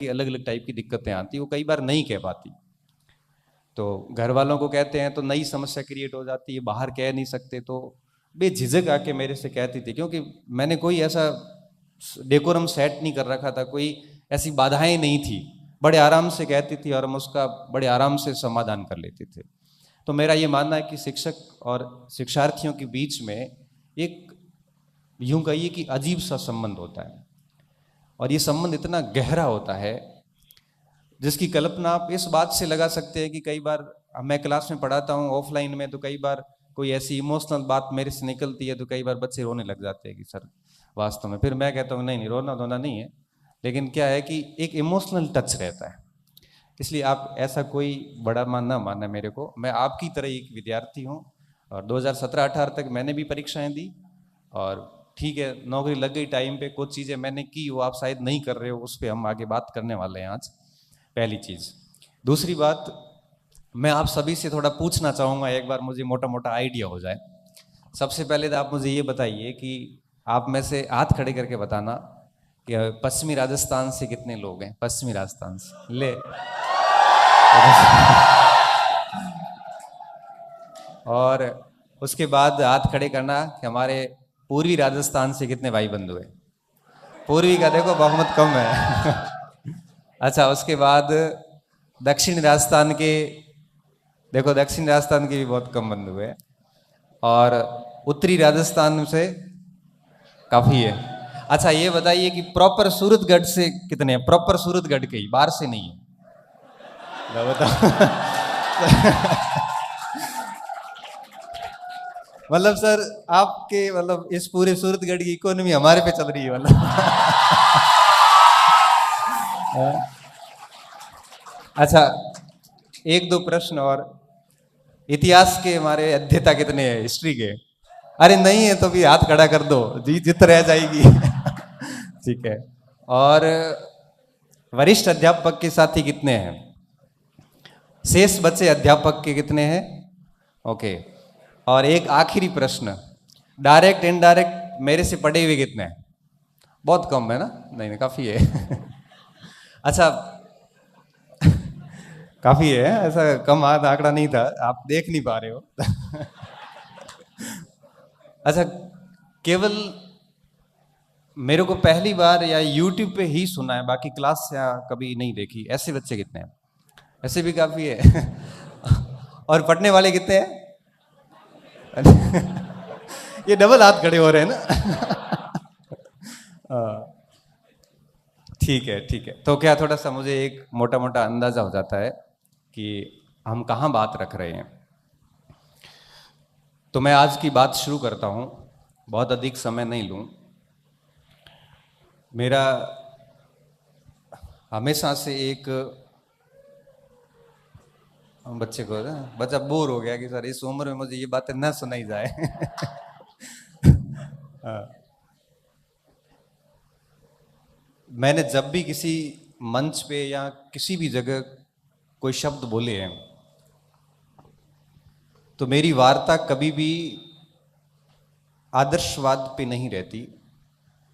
की अलग अलग टाइप की दिक्कतें आती, वो कई बार नहीं कह पाती, तो घर वालों को कहते हैं तो नई समस्या क्रिएट हो जाती है, बाहर कह नहीं सकते तो बेझिझक आके मेरे से कहती थी, क्योंकि मैंने कोई ऐसा डेकोरम सेट नहीं कर रखा था, कोई ऐसी बाधाएं नहीं थी, बड़े आराम से कहती थी और हम उसका बड़े आराम से समाधान कर लेते थे। तो मेरा ये मानना है कि शिक्षक और शिक्षार्थियों के बीच में एक, यूं कहिए कि अजीब सा संबंध होता है, और ये संबंध इतना गहरा होता है जिसकी कल्पना आप इस बात से लगा सकते हैं कि कई बार मैं क्लास में पढ़ाता हूँ ऑफलाइन में, तो कई बार कोई ऐसी इमोशनल बात मेरे से निकलती है तो कई बार बच्चे रोने लग जाते हैं कि सर वास्तव में, फिर मैं कहता हूँ नहीं नहीं, रोना धोना नहीं है, लेकिन क्या है कि एक इमोशनल टच रहता है। इसलिए आप ऐसा कोई बड़ा ना मानना मेरे को, मैं आपकी तरह एक विद्यार्थी हूँ, और 2017-18 तक मैंने भी परीक्षाएं दी, और ठीक है नौकरी लग गई टाइम पे, कुछ चीज़ें मैंने की वो आप शायद नहीं कर रहे हो, उस पर हम आगे बात करने वाले हैं आज, पहली चीज़। दूसरी बात, मैं आप सभी से थोड़ा पूछना चाहूँगा, एक बार मुझे मोटा मोटा आइडिया हो जाए। सबसे पहले तो आप मुझे ये बताइए कि आप में से हाथ खड़े करके बताना कि पश्चिमी राजस्थान से कितने लोग हैं, पश्चिमी राजस्थान से ले और उसके बाद हाथ खड़े करना कि हमारे पूर्वी राजस्थान से कितने भाई बंधु हैं। पूर्वी का देखो बहुमत कम है अच्छा, उसके बाद दक्षिण राजस्थान के, देखो दक्षिण राजस्थान के भी बहुत कम बंधु है, और उत्तरी राजस्थान से काफी है। अच्छा ये बताइए कि प्रॉपर सूरतगढ़ से कितने हैं, प्रॉपर सूरतगढ़ के ही, बाहर से नहीं है, बताओ मतलब सर आपके मतलब इस पूरे सूरतगढ़ की इकोनॉमी हमारे पे चल रही है मतलब अच्छा एक दो प्रश्न और, इतिहास के हमारे अध्येता कितने हैं, हिस्ट्री के? अरे नहीं है तो भी हाथ खड़ा कर दो जी, जित रह जाएगी ठीक है। और वरिष्ठ अध्यापक के साथी कितने हैं, शेष बचे अध्यापक के कितने हैं? ओके। और एक आखिरी प्रश्न, डायरेक्ट इनडायरेक्ट मेरे से पढ़े हुए कितने हैं? बहुत कम है ना, नहीं नहीं काफी है अच्छा काफी है, ऐसा कम आंकड़ा नहीं था, आप देख नहीं पा रहे हो अच्छा, केवल मेरे को पहली बार या यूट्यूब पे ही सुना है, बाकी क्लास या कभी नहीं देखी, ऐसे बच्चे कितने हैं? ऐसे भी काफी है और पढ़ने वाले कितने हैं ये डबल हाथ खड़े हो रहे हैं ना ठीक है ठीक है, तो क्या थोड़ा सा मुझे एक मोटा मोटा अंदाजा हो जाता है कि हम कहाँ बात रख रहे हैं। तो मैं आज की बात शुरू करता हूँ, बहुत अधिक समय नहीं लूँ। मेरा हमेशा से एक बच्चे को, बच्चा बोर हो गया कि सर इस उम्र में मुझे ये बातें न सुनाई जाए मैंने जब भी किसी मंच पे या किसी भी जगह कोई शब्द बोले हैं तो मेरी वार्ता कभी भी आदर्शवाद पे नहीं रहती,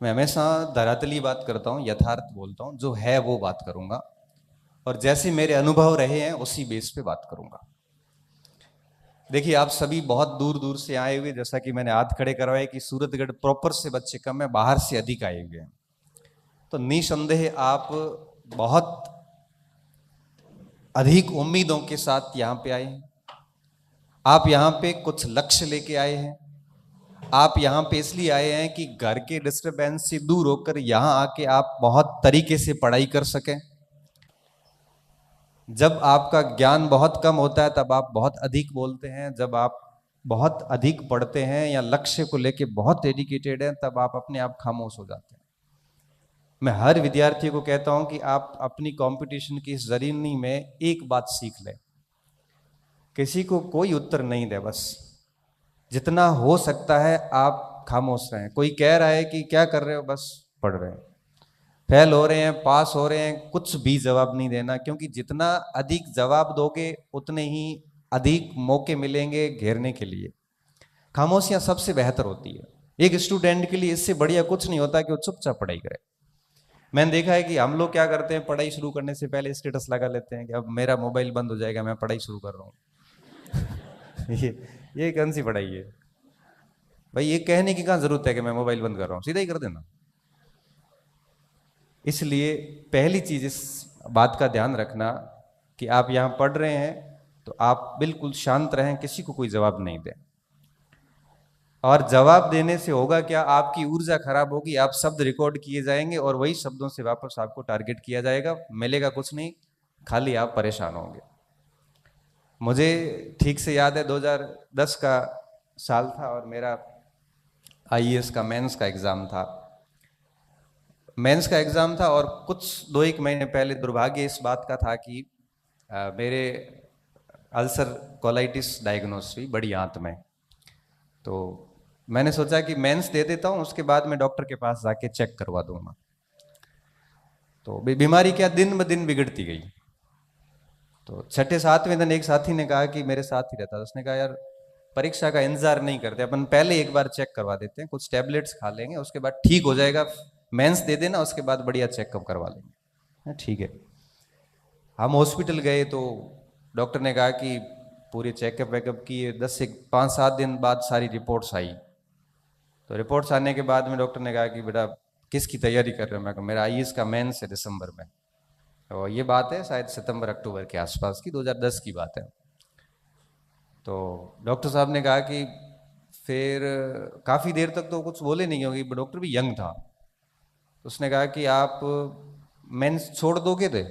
मैं हमेशा धरातली बात करता हूँ, यथार्थ बोलता हूँ, जो है वो बात करूंगा, और जैसे मेरे अनुभव रहे हैं उसी बेस पे बात करूंगा। देखिए आप सभी बहुत दूर दूर से आए हुए, जैसा कि मैंने हाथ खड़े करवाए कि सूरतगढ़ प्रॉपर से बच्चे कम है, बाहर से अधिक आए हुए हैं, तो निसंदेह आप बहुत अधिक उम्मीदों के साथ यहाँ पे आए हैं, आप यहाँ पे कुछ लक्ष्य लेके आए हैं, आप यहाँ पे इसलिए आए हैं कि घर के डिस्टरबेंस से दूर होकर यहाँ आके आप बहुत तरीके से पढ़ाई कर सकें। जब आपका ज्ञान बहुत कम होता है तब आप बहुत अधिक बोलते हैं, जब आप बहुत अधिक पढ़ते हैं या लक्ष्य को लेके बहुत डेडिकेटेड हैं तब आप अपने आप खामोश हो जाते हैं। मैं हर विद्यार्थी को कहता हूं कि आप अपनी कंपटीशन की इस जर्नी में एक बात सीख लें, किसी को कोई उत्तर नहीं दे, बस जितना हो सकता है आप खामोश रहें। कोई कह रहा है कि क्या कर रहे हो, बस पढ़ रहे हैं, फेल हो रहे हैं, पास हो रहे हैं, कुछ भी जवाब नहीं देना, क्योंकि जितना अधिक जवाब दोगे उतने ही अधिक मौके मिलेंगे घेरने के लिए। खामोशियां सबसे बेहतर होती है एक स्टूडेंट के लिए, इससे बढ़िया कुछ नहीं होता कि वो चुपचाप पढ़ाई करे। मैंने देखा है कि हम लोग क्या करते हैं, पढ़ाई शुरू करने से पहले स्टेटस लगा लेते हैं कि अब मेरा मोबाइल बंद हो जाएगा, मैं पढ़ाई शुरू कर रहा हूँ। ये कौन सी पढ़ाई है भाई? ये कहने की कहाँ जरूरत है कि मैं मोबाइल बंद कर रहा हूँ, सीधा ही कर देना। इसलिए पहली चीज इस बात का ध्यान रखना कि आप यहां पढ़ रहे हैं तो आप बिल्कुल शांत रहें, किसी को कोई जवाब नहीं दें। और जवाब देने से होगा क्या, आपकी ऊर्जा खराब होगी, आप शब्द रिकॉर्ड किए जाएंगे और वही शब्दों से वापस आपको टारगेट किया जाएगा, मिलेगा कुछ नहीं, खाली आप परेशान होंगे। मुझे ठीक से याद है 2010 का साल था और मेरा आईएएस का मेंस का एग्जाम था। मेंस का एग्जाम था और कुछ 2-1 महीने पहले दुर्भाग्य इस बात का था कि मेरे अल्सर कोलाइटिस डायग्नोस हुई बड़ी आंत में। तो मैंने सोचा कि मेंस दे देता हूँ, उसके बाद मैं डॉक्टर के पास जाके चेक करवा दूंगा। तो बीमारी क्या दिन ब दिन बिगड़ती गई। तो 6-7वें दिन एक साथी ने कहा कि मेरे साथ ही रहता था, उसने कहा यार परीक्षा का इंतजार नहीं करते अपन, पहले एक बार चेक करवा देते हैं, कुछ टैबलेट्स खा लेंगे, उसके बाद ठीक हो जाएगा, मेंस दे देना, उसके बाद बढ़िया चेकअप करवा लेंगे। ठीक है। हम हॉस्पिटल गए तो डॉक्टर ने कहा कि पूरे चेकअप वेकअप किए, 10 से 5-7 दिन बाद सारी रिपोर्ट्स आई। तो रिपोर्ट्स आने के बाद में डॉक्टर ने कहा कि बेटा किसकी तैयारी कर रहे हो? मैं कहा मेरा आईएएस का मेंस है दिसंबर में। और ये बात है शायद सितंबर अक्टूबर के आसपास की, 2010 की बात है। तो डॉक्टर साहब ने कहा कि फिर काफ़ी देर तक तो कुछ बोले नहीं, क्योंकि डॉक्टर भी यंग था। तो उसने कहा कि आप मेंस छोड़ दोगे? थे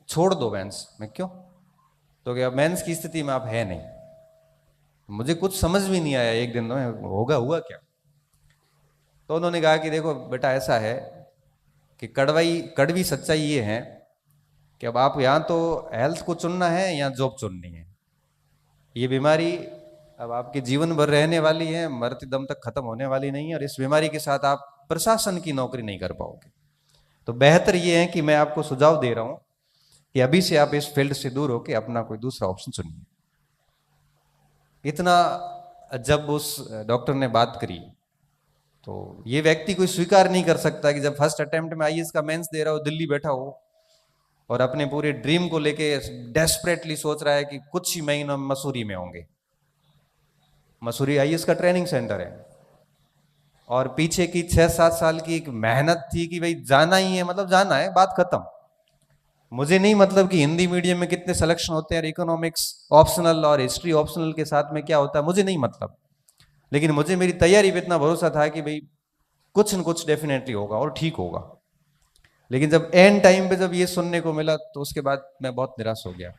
छोड़ दो मेंस। मैं क्यों? तो क्या मेंस की स्थिति में आप है नहीं? मुझे कुछ समझ भी नहीं आया एक दिन में, होगा हुआ क्या। तो उन्होंने कहा कि देखो बेटा ऐसा है कि कड़वी सच्चाई ये है कि अब आप यहाँ तो हेल्थ को चुनना है या जॉब चुननी है। ये बीमारी अब आपके जीवन भर रहने वाली है, मरते दम तक खत्म होने वाली नहीं है, और इस बीमारी के साथ आप प्रशासन की नौकरी नहीं कर पाओगे। तो बेहतर ये है कि मैं आपको सुझाव दे रहा हूं कि अभी से आप इस फील्ड से दूर होकर अपना कोई दूसरा ऑप्शन चुनिए। इतना जब उस डॉक्टर ने बात करी तो ये व्यक्ति कोई स्वीकार नहीं कर सकता कि जब फर्स्ट अटेम्प्ट में आईएएस का मेंस दे रहा हो, दिल्ली बैठा हो और अपने पूरे ड्रीम को लेके डेस्परेटली सोच रहा है कि कुछ ही महीनों में मसूरी में होंगे। मसूरी आईएएस का ट्रेनिंग सेंटर है और पीछे की 6-7 साल की एक मेहनत थी कि भाई जाना ही है, मतलब जाना है, बात खत्म। मुझे नहीं मतलब कि हिंदी मीडियम में कितने सिलेक्शन होते हैं और इकोनॉमिक्स ऑप्शनल और हिस्ट्री ऑप्शनल के साथ में क्या होता है, मुझे नहीं मतलब। लेकिन मुझे मेरी तैयारी पे इतना भरोसा था कि भाई कुछ न कुछ डेफिनेटली होगा और ठीक होगा। लेकिन जब एंड टाइम पे जब ये सुनने को मिला तो उसके बाद मैं बहुत निराश हो गया।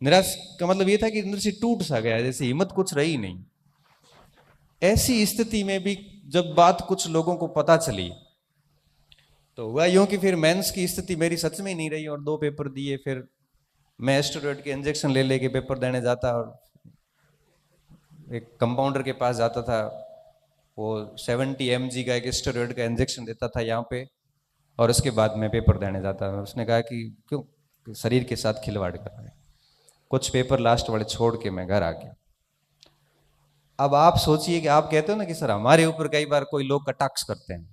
निराश का मतलब ये था कि अंदर से टूट सा गया, जैसे हिम्मत कुछ रही नहीं। ऐसी स्थिति में भी जब बात कुछ लोगों को पता चली तो हुआ यूं कि फिर मेंस की स्थिति मेरी सच में नहीं रही और 2 पेपर दिए। फिर मैं स्टेरॉइड के इंजेक्शन ले लेके पेपर देने जाता और एक कंपाउंडर के पास जाता था, वो 70 mg का एक स्टेरॉइड का इंजेक्शन देता था यहाँ पे, और उसके बाद मैं पेपर देने जाता था। उसने कहा कि क्यों शरीर के साथ खिलवाड़ कर रहे हैं। कुछ पेपर लास्ट वाले छोड़ के मैं घर आ गया। अब आप सोचिए कि आप कहते हो ना कि सर हमारे ऊपर कई बार कोई लोग कटाक्ष करते हैं,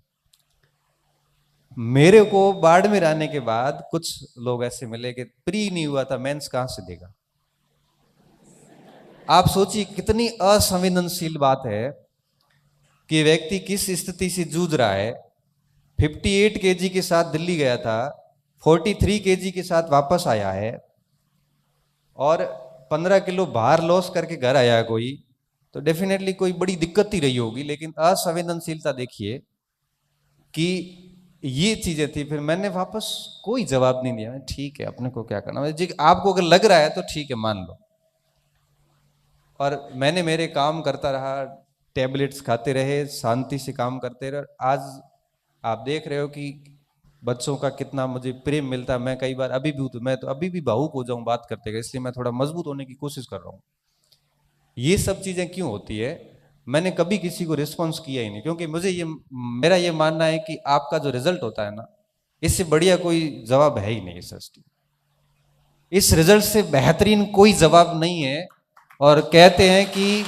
मेरे को बाड़मेर आने के बाद कुछ लोग ऐसे मिले कि प्री नहीं हुआ था, मेंस कहां से देगा। आप सोचिए कितनी असंवेदनशील बात है कि व्यक्ति किस स्थिति से जूझ रहा है। 58 केजी के साथ दिल्ली गया था, 43 केजी के साथ वापस आया है और 15 किलो भार लॉस करके घर आया कोई, तो डेफिनेटली कोई बड़ी दिक्कत ही रही होगी। लेकिन असंवेदनशीलता देखिए कि ये चीजें थी। फिर मैंने वापस कोई जवाब नहीं दिया, ठीक है अपने को क्या करना, जी आपको अगर लग रहा है तो ठीक है मान लो। और मैंने मेरे काम करता रहा, टैबलेट्स खाते रहे, शांति से काम करते रहे। आज आप देख रहे हो कि बच्चों का कितना मुझे प्रेम मिलता है। मैं कई बार अभी भी मैं तो अभी भी भावुक हो जाऊं बात करते गए, इसलिए मैं थोड़ा मजबूत होने की कोशिश कर रहा हूं। ये सब चीजें क्यों होती है? मैंने कभी किसी को रिस्पॉन्स किया ही नहीं, क्योंकि मुझे ये मेरा ये मानना है कि आपका जो रिजल्ट होता है ना, इससे बढ़िया कोई जवाब है ही नहीं इस सृष्टि। इस रिजल्ट से बेहतरीन कोई जवाब नहीं है। और कहते हैं कि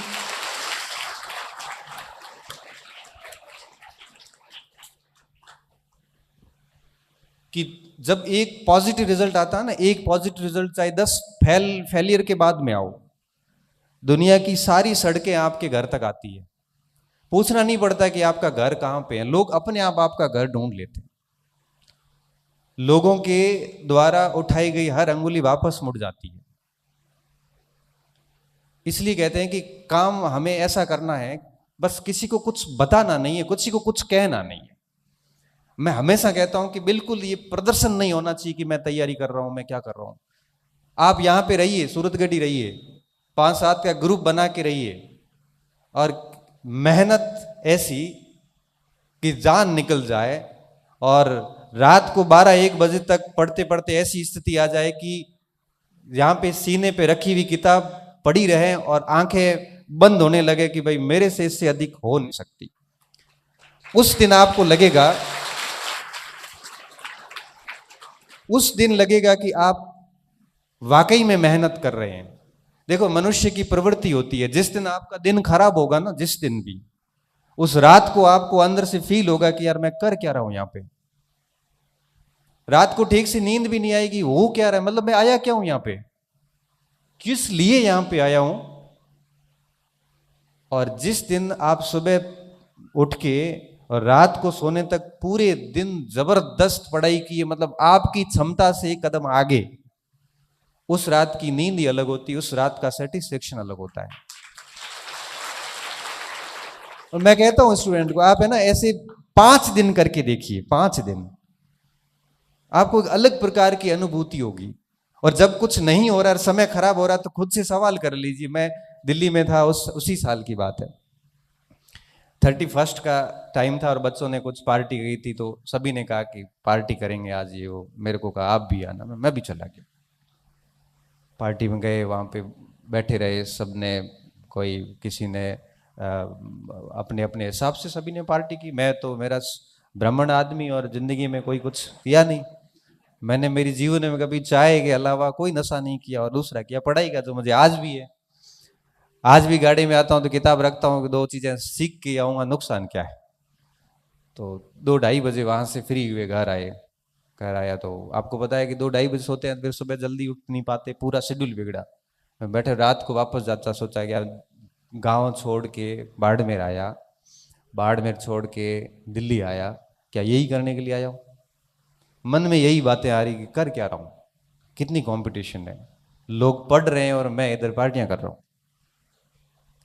कि जब एक पॉजिटिव रिजल्ट आता है ना, एक पॉजिटिव रिजल्ट चाहे 10 फेलियर के बाद में आओ, दुनिया की सारी सड़कें आपके घर तक आती है। पूछना नहीं पड़ता कि आपका घर कहां पे है, लोग अपने आप आपका घर ढूंढ लेते हैं। लोगों के द्वारा उठाई गई हर अंगुली वापस मुड़ जाती है। इसलिए कहते हैं कि काम हमें ऐसा करना है, बस किसी को कुछ बताना नहीं है, किसी को कुछ कहना नहीं है। मैं हमेशा कहता हूं कि बिल्कुल ये प्रदर्शन नहीं होना चाहिए कि मैं तैयारी कर रहा हूं, मैं क्या कर रहा हूं। आप यहां पे रहिए, सूरतगढ़ी रहिए, 5-7 का ग्रुप बना के रहिए, और मेहनत ऐसी कि जान निकल जाए, और रात को 12-1 बजे तक पढ़ते पढ़ते ऐसी स्थिति आ जाए कि यहां पे सीने पे रखी हुई किताब पड़ी रहे और आंखें बंद होने लगे कि भाई मेरे से इससे अधिक हो नहीं सकती। उस दिन आपको लगेगा, उस दिन लगेगा कि आप वाकई में मेहनत कर रहे हैं। देखो, मनुष्य की प्रवृत्ति होती है, जिस दिन आपका दिन खराब होगा ना, जिस दिन भी, उस रात को आपको अंदर से फील होगा कि यार मैं कर क्या रहा हूं यहां पे। रात को ठीक से नींद भी नहीं आएगी, हो क्या रहा है, मतलब मैं आया क्या हूं यहां पे, किस लिए यहां पे आया हूं। और जिस दिन आप सुबह उठ के और रात को सोने तक पूरे दिन जबरदस्त पढ़ाई की है, मतलब आपकी क्षमता से एक कदम आगे, उस रात की नींद ही अलग होती है, उस रात का सेटिस्फेक्शन अलग होता है। और मैं कहता हूं स्टूडेंट को, आप है ना ऐसे 5 दिन करके देखिए, 5 दिन आपको एक अलग प्रकार की अनुभूति होगी। और जब कुछ नहीं हो रहा, समय खराब हो रहा, तो खुद से सवाल कर लीजिए। मैं दिल्ली में था, उसी साल की बात है, 31 का टाइम था और बच्चों ने कुछ पार्टी गई थी, तो सभी ने कहा कि पार्टी करेंगे आज, ये वो, मेरे को कहा आप भी आना, मैं भी चला गया। पार्टी में गए, वहाँ पे बैठे रहे सब ने, कोई किसी ने अपने अपने हिसाब से सभी ने पार्टी की। मैं तो मेरा ब्राह्मण आदमी और जिंदगी में कोई कुछ किया नहीं, मैंने मेरी जीवन में कभी चाय के अलावा कोई नशा नहीं किया। और दूसरा किया पढ़ाई का, जो मुझे आज भी है। आज भी गाड़ी में आता हूँ तो किताब रखता हूँ कि 2 चीजें सीख के आऊँगा, नुकसान क्या है। तो 2-2:30 बजे वहां से फ्री हुए घर आए। घर आया तो आपको पता है कि 2-2:30 बजे सोते हैं, फिर सुबह जल्दी उठ नहीं पाते, पूरा शेड्यूल बिगड़ा। मैं बैठे रात को वापस जाता, सोचा कि यार गाँव छोड़ के बाड़मेर आया, बाड़मेर छोड़ के दिल्ली आया, क्या यही करने के लिए आया हूँ। मन में यही बातें आ रही कि कर क्या रहा हूँ, कितनी कंपटीशन है, लोग पढ़ रहे हैं और मैं इधर पार्टियां कर रहा हूँ।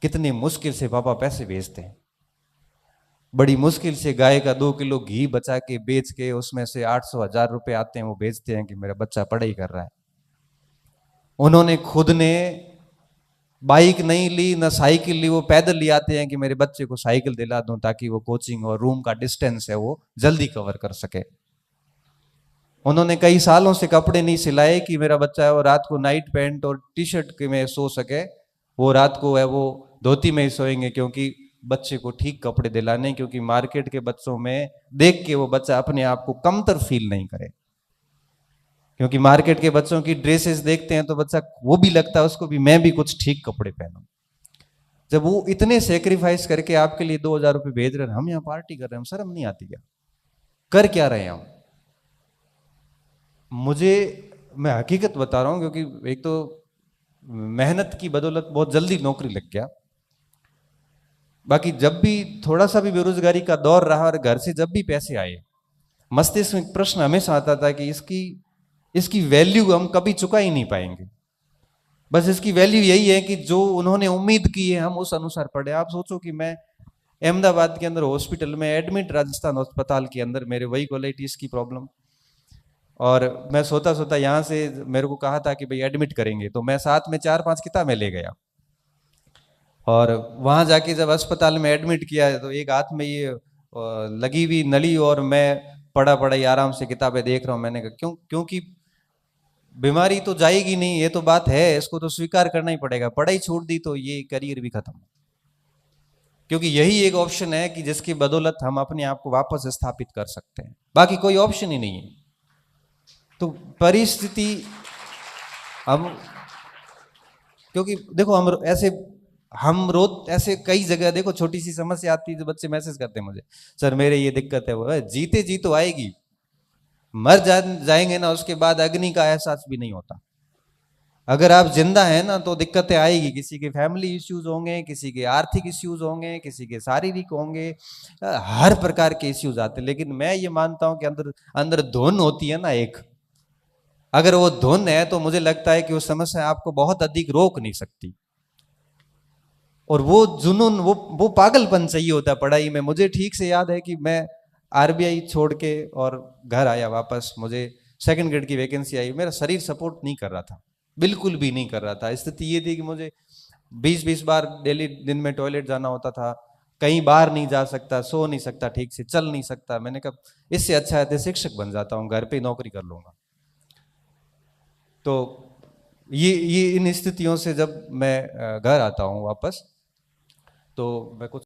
कितनी मुश्किल से पापा पैसे भेजते हैं, बड़ी मुश्किल से गाय का 2 किलो घी बचा के बेच के उसमें से 800-1000 रुपए आते हैं, वो बेचते हैं कि मेरा बच्चा पढ़ाई कर रहा है। उन्होंने खुद ने बाइक नहीं ली, ना साइकिल ली, वो पैदल ले आते हैं कि मेरे बच्चे को साइकिल दिला दूं ताकि वो कोचिंग और रूम का डिस्टेंस है वो जल्दी कवर कर सके। उन्होंने कई सालों से कपड़े नहीं सिलाए कि मेरा बच्चा है वो रात को नाइट पैंट और टी शर्ट में सो सके, वो रात को है वो धोती में ही सोएंगे, क्योंकि बच्चे को ठीक कपड़े दिलाने, क्योंकि मार्केट के बच्चों में देख के वो बच्चा अपने आप को कमतर फील नहीं करे। क्योंकि मार्केट के बच्चों की ड्रेसेस देखते हैं तो बच्चा वो भी लगता है उसको भी मैं भी कुछ ठीक कपड़े पहनूं। जब वो इतने सेक्रीफाइस करके आपके लिए 2000 रुपए भेज रहे हैं, हम यहाँ पार्टी कर रहे हैं, शर्म नहीं आती क्या, कर क्या रहे हैं हम। मुझे, मैं हकीकत बता रहा हूं, क्योंकि एक तो मेहनत की बदौलत बहुत जल्दी नौकरी लग गया। बाकी जब भी थोड़ा सा भी बेरोजगारी का दौर रहा और घर से जब भी पैसे आए, मस्तिष्क में एक प्रश्न हमेशा आता था कि इसकी वैल्यू हम कभी चुका ही नहीं पाएंगे। बस इसकी वैल्यू यही है कि जो उन्होंने उम्मीद की है हम उस अनुसार पढ़े। आप सोचो कि मैं अहमदाबाद के अंदर हॉस्पिटल में एडमिट, राजस्थान अस्पताल के अंदर, मेरे वही कोलाइटिस की प्रॉब्लम, और मैं सोता सोता यहाँ से मेरे को कहा था कि भाई एडमिट करेंगे, तो मैं साथ में 4-5 किताबें ले गया। और वहां जाके जब अस्पताल में एडमिट किया तो एक हाथ में ये लगी हुई नली, और मैं पढ़ा ही आराम से किताबें देख रहा हूँ। मैंने कहा क्योंकि बीमारी तो जाएगी नहीं, ये तो बात है, इसको तो स्वीकार करना ही पड़ेगा। पढ़ाई छोड़ दी तो ये करियर भी खत्म, क्योंकि यही एक ऑप्शन है कि जिसकी बदौलत हम अपने आप को वापस स्थापित कर सकते हैं, बाकी कोई ऑप्शन ही नहीं है। तो परिस्थिति हम, क्योंकि देखो हम रोज ऐसे कई जगह देखो, छोटी सी समस्या आती है तो बच्चे मैसेज करते हैं मुझे, सर मेरे ये दिक्कत है, वो है, जीते जी तो आएगी, जाएंगे ना, उसके बाद अग्नि का एहसास भी नहीं होता। अगर आप जिंदा हैं ना तो दिक्कतें आएगी, किसी के फैमिली इश्यूज होंगे, किसी के आर्थिक इश्यूज होंगे, किसी के शारीरिक होंगे, हर प्रकार के इश्यूज आते हैं। लेकिन मैं ये मानता हूं कि अंदर अंदर धुन होती है ना एक, अगर वो धुन है तो मुझे लगता है कि वो समस्या आपको बहुत अधिक रोक नहीं सकती। और वो जुनून, वो पागलपन चाहिए होता है पढ़ाई में। मुझे ठीक से याद है कि मैं आरबीआई छोड़ के और घर आया वापस, मुझे सेकंड ग्रेड की वैकेंसी आई, मेरा शरीर सपोर्ट नहीं कर रहा था, बिल्कुल भी नहीं कर रहा था। स्थिति ये थी कि मुझे 20-20 बार डेली दिन में टॉयलेट जाना होता था, कहीं बाहर नहीं जा सकता, सो नहीं सकता, ठीक से चल नहीं सकता। मैंने कहा इससे अच्छा है तो शिक्षक बन जाता हूँ, घर पे नौकरी कर लूंगा। तो ये इन स्थितियों से जब मैं घर आता हूँ वापस, तो मैं कुछ